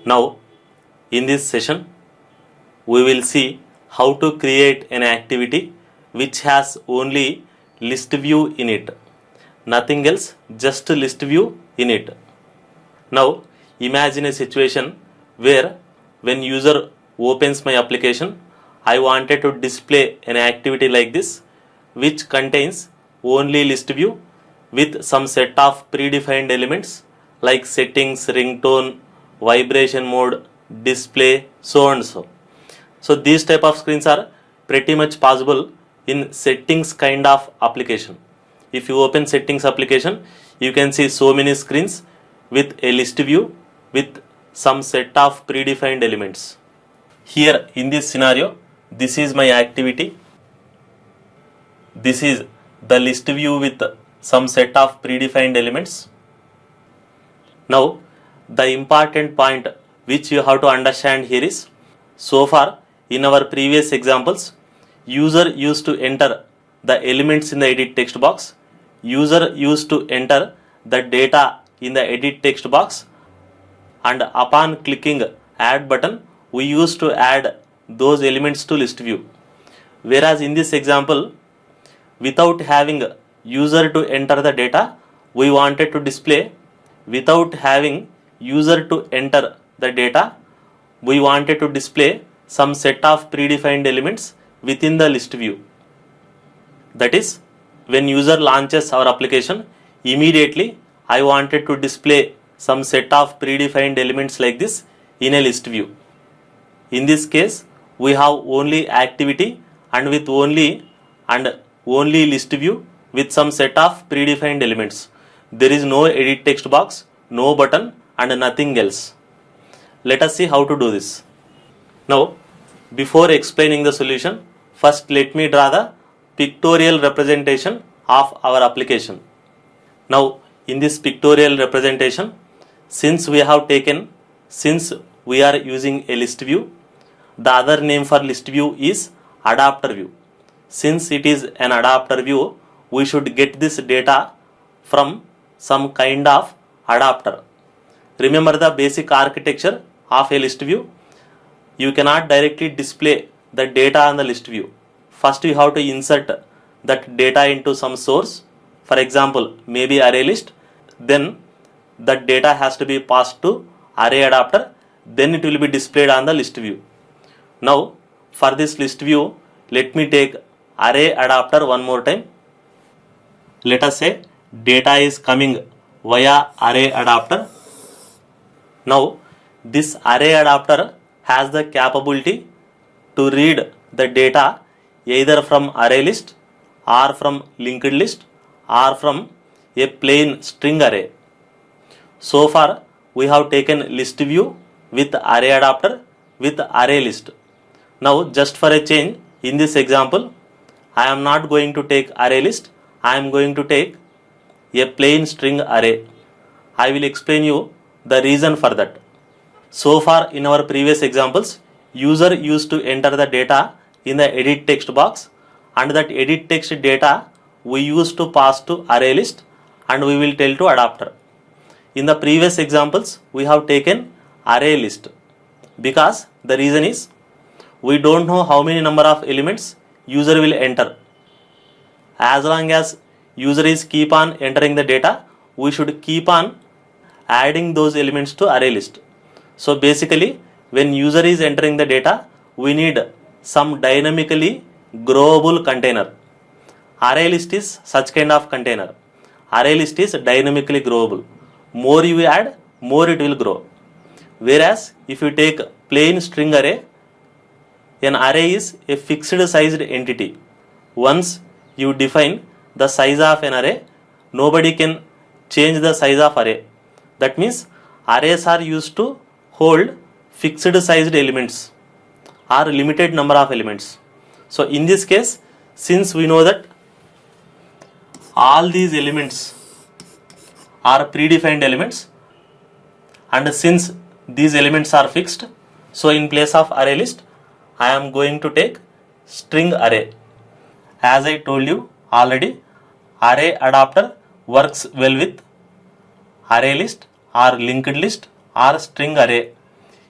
Now, in this session, we will see how to create an activity which has only list view in it. Nothing else, just list view in it. Now, imagine a situation where when user opens my application, I wanted to display an activity like this which contains only list view with some set of predefined elements like settings, ringtone, vibration mode, display, so and so. So these type of screens are pretty much possible in settings kind of application. If you open settings application, you can see so many screens with a list view with some set of predefined elements. Here in this scenario, this is my activity. This is the list view with some set of predefined elements. Now, the important point which you have to understand here is, so far in our previous examples, user used to enter the elements in the edit text box. User used to enter the data in the edit text box, and upon clicking add button, we used to add those elements to list view. Whereas in this example, without having user to enter the data, we wanted to display without having user to enter the data, we wanted to display some set of predefined elements within the list view. That is, when user launches our application, immediately I wanted to display some set of predefined elements like this in a list view. In this case, we have only activity and with only list view with some set of predefined elements. There is no edit text box, no button and nothing else. Let us see how to do this. Now, before explaining the solution, first let me draw the pictorial representation of our application. Now, in this pictorial representation, since we are using a list view, the other name for list view is adapter view. Since it is an adapter view, we should get this data from some kind of adapter. Remember the basic architecture of a list view. You cannot directly display the data on the list view. First you have to insert that data into some source. For example, maybe array list. Then that data has to be passed to array adapter. Then it will be displayed on the list view. Now for this list view, let me take array adapter one more time. Let us say data is coming via array adapter. Now this array adapter has the capability to read the data either from array list or from linked list or from a plain string array. So far we have taken list view with array adapter with array list. Now just for a change, in this example, I am not going to take array list, I am going to take a plain string array. I will explain you the reason for that. So far in our previous examples, user used to enter the data in the edit text box, and that edit text data we used to pass to array list and we will tell to adapter. In the previous examples, we have taken array list because the reason is we don't know how many number of elements user will enter. As long as user is keep on entering the data, we should keep on adding those elements to array list. So basically, when user is entering the data, we need some dynamically growable container. Array list is such kind of container. Array list is dynamically growable. More you add, more it will grow. Whereas if you take plain string array, an array is a fixed sized entity. Once you define the size of an array, nobody can change the size of array. That means arrays are used to hold fixed sized elements or limited number of elements. So in this case, since we know that all these elements are predefined elements, and since these elements are fixed, so in place of array list, I am going to take string array. As I told you already, array adapter works well with array list or linked list or string array.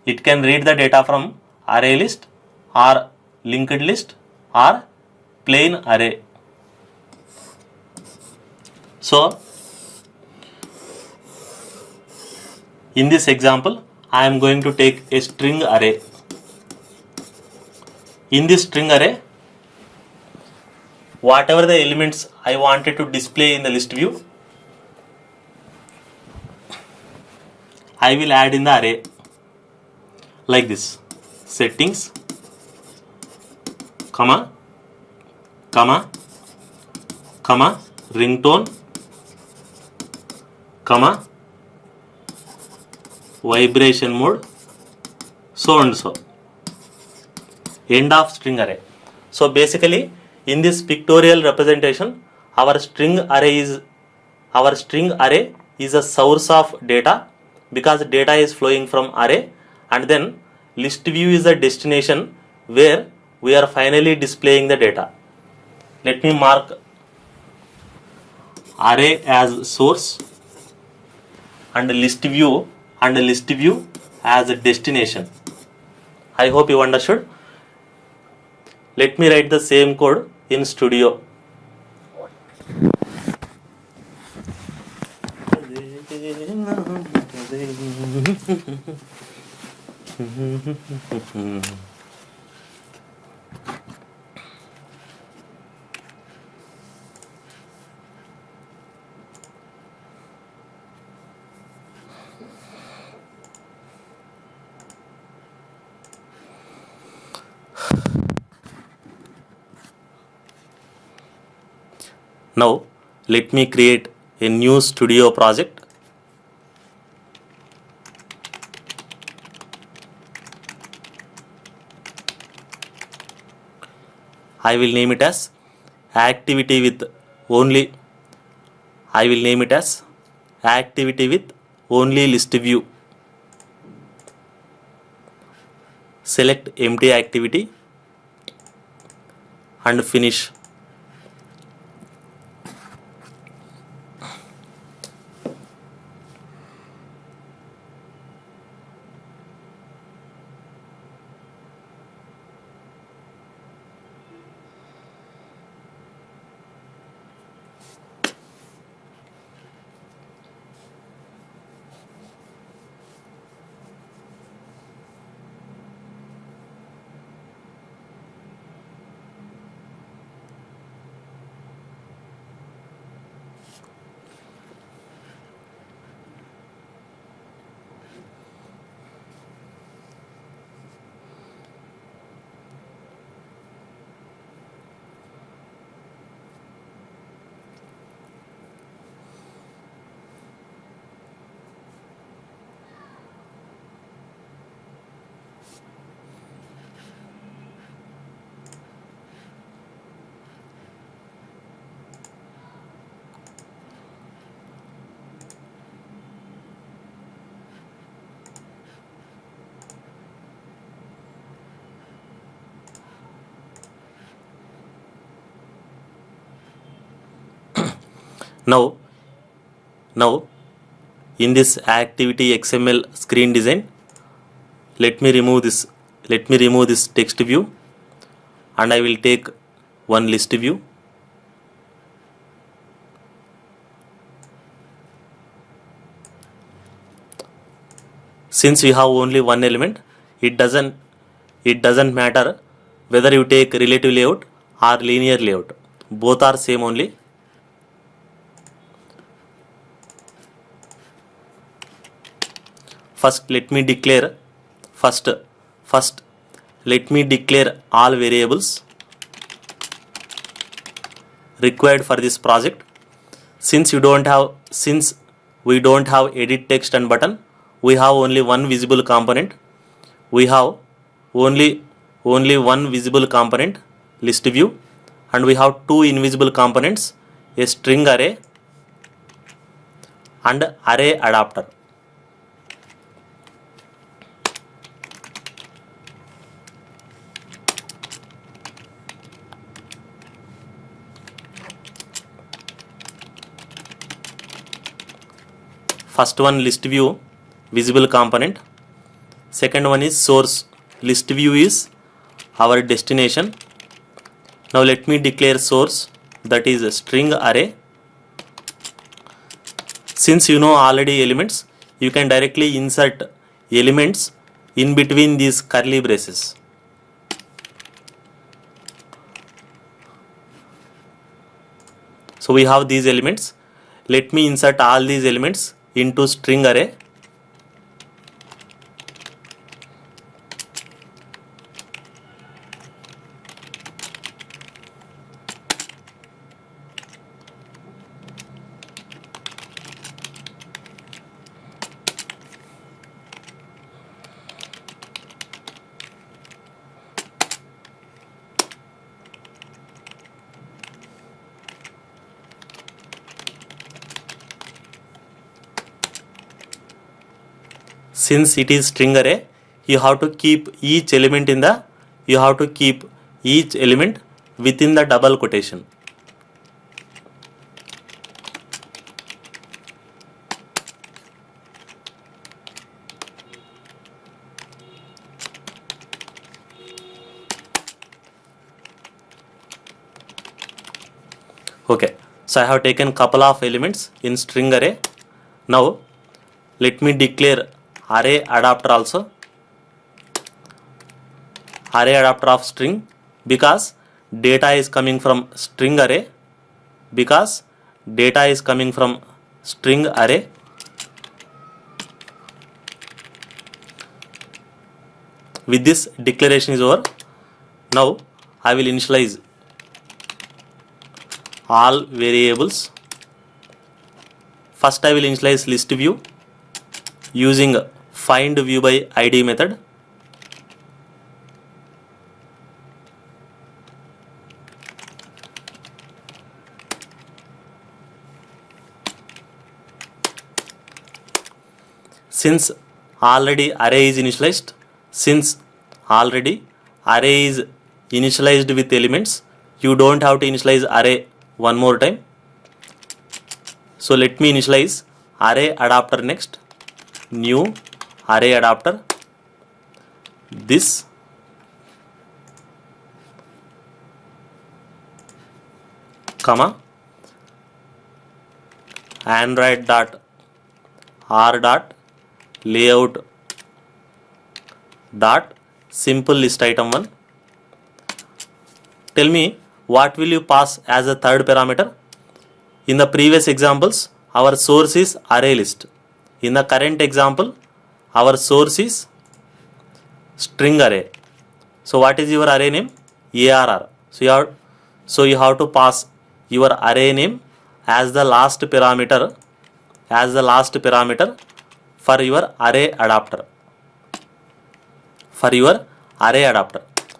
It can read the data from array list or linked list or plain array. So in this example, I am going to take a string array. In this string array, whatever the elements I wanted to display in the list view, I will add in the array like this: settings, comma, comma, comma, ringtone, comma, vibration mode, so and so. End of string array. So basically, in this pictorial representation, our string array is a source of data, because data is flowing from array, and then list view is the destination where we are finally displaying the data. Let me mark array as source and list view as a destination. I hope you understood. Let me write the same code in Studio. Now let me create a new Studio project. I will name it as activity with only list view. Select empty activity and finish. Now in this activity XML screen design, let me remove this text view, and I will take one list view. Since we have only one element, it doesn't matter whether you take relative layout or linear layout, both are same only. First let me declare all variables required for this project. Since we don't have edit text and button, we have only one visible component. We have only one visible component, list view, and we have two invisible components, a string array and array adapter. First one, list view visible component. second one is source. List view is our destination. Now let me declare source, that is a string array. Since you know already elements, you can directly insert elements in between these curly braces. So we have these elements. Let me insert all these elements into string array. Since it is string array, you have to keep each element within the double quotation. Okay, so I have taken couple of elements in string array. Now let me declare array adapter also. Array adapter of string, because data is coming from string array. With this, declaration is over. Now I will initialize all variables. First I will initialize list view using find view by id method. Since already array is initialized with elements, you don't have to initialize array one more time. So let me initialize array adapter next. New array adapter, this comma android dot r dot layout dot simple list item 1. Tell me what will you pass as a third parameter. In the previous examples, our source is array list. In the current example, our source is string array. So what is your array name? ARR. So you have to pass your array name as the last parameter for your array adapter.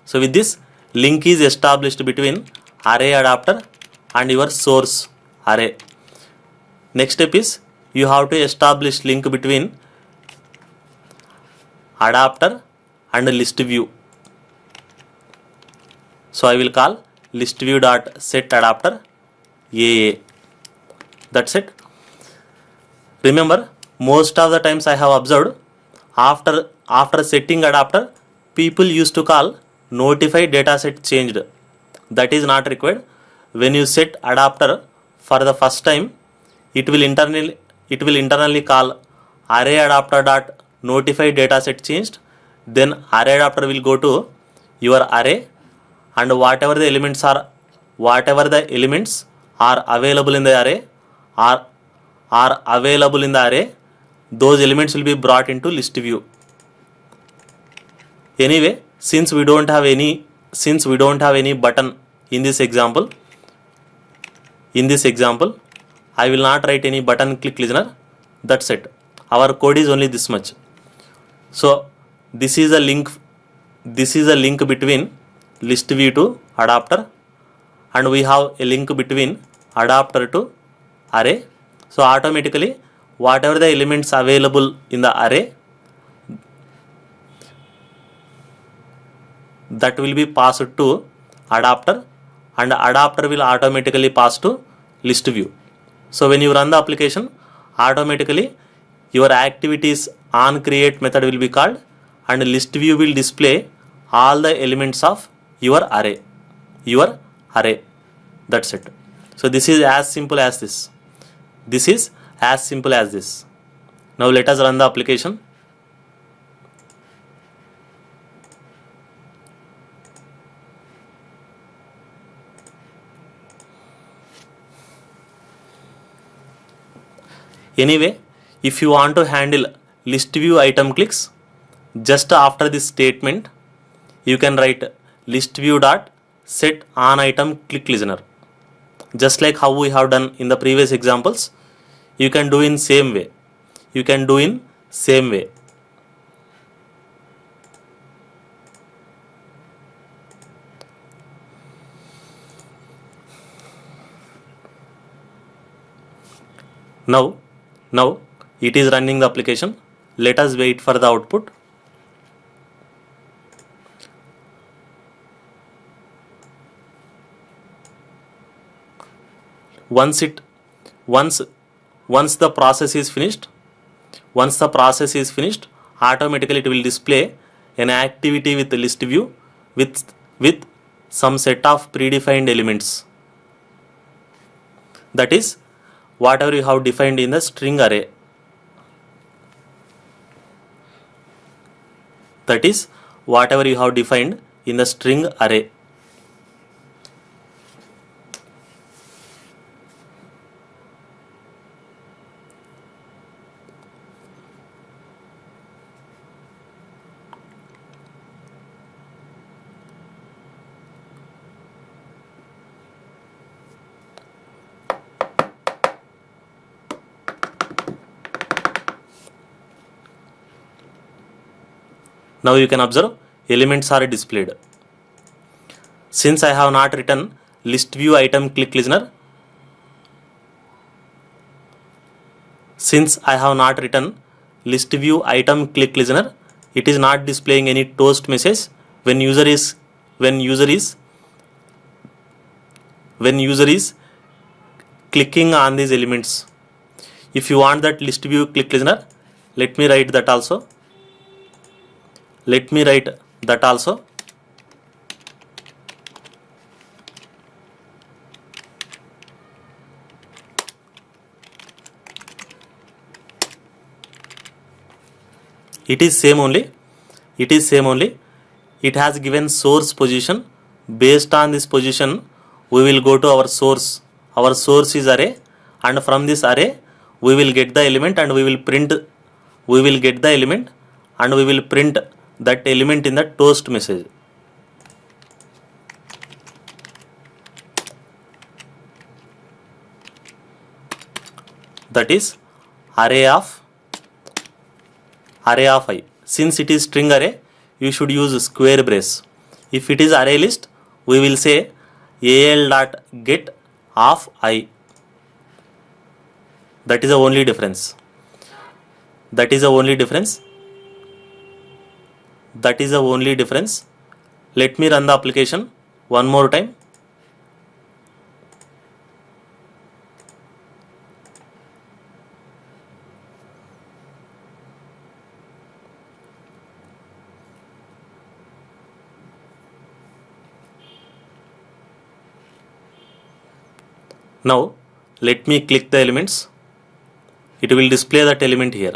So with this, link is established between array adapter and your source array. Next step is you have to establish link between adapter and list view. So I will call list view dot set adapter AA. That's it. Remember, most of the times I have observed after setting adapter, people used to call notify dataset changed. That is not required. When you set adapter for the first time, it will internally call array adapter dot notify dataset changed. Then array adapter will go to your array, and whatever the elements are available in the array, those elements will be brought into list view. Anyway, since we don't have any button in this example, I will not write any button click listener. That's it. Our code is only this much. So this is a link between list view to adapter, and we have a link between adapter to array. So automatically whatever the elements available in the array, that will be passed to adapter, and adapter will automatically pass to list view. So when you run the application, automatically your activities on create method will be called, and list view will display all the elements of your array. That's it. So this is as simple as this. This is as simple as this. Now let us run the application. Anyway, if you want to handle list view item clicks, just after this statement, you can write list view dot set on item click listener. Just like how we have done in the previous examples, you can do in same way. Now it is running the application. Let us wait for the output. Once the process is finished, automatically it will display an activity with the list view with some set of predefined elements. That is whatever you have defined in the string array. Now you can observe elements are displayed. Since I have not written list view item click listener, it is not displaying any toast message when user is clicking on these elements. If you want that list view click listener, let me write that also. It is same only. It has given source position. Based on this position, we will go to our source. Our source is array, and from this array we will get the element and we will print that element in the toast message. That is array of I. Since it is string array, you should use square brace. If it is array list, we will say al.get of I. That is the only difference. Let me run the application one more time. Now let me click the elements. It will display that element here.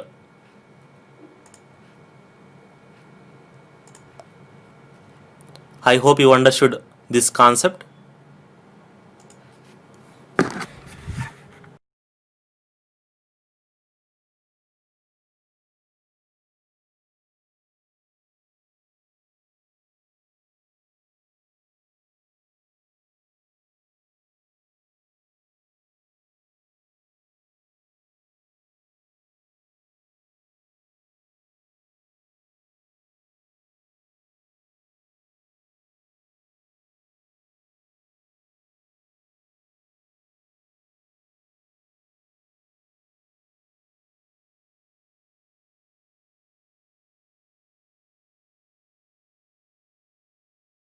I hope you understood this concept.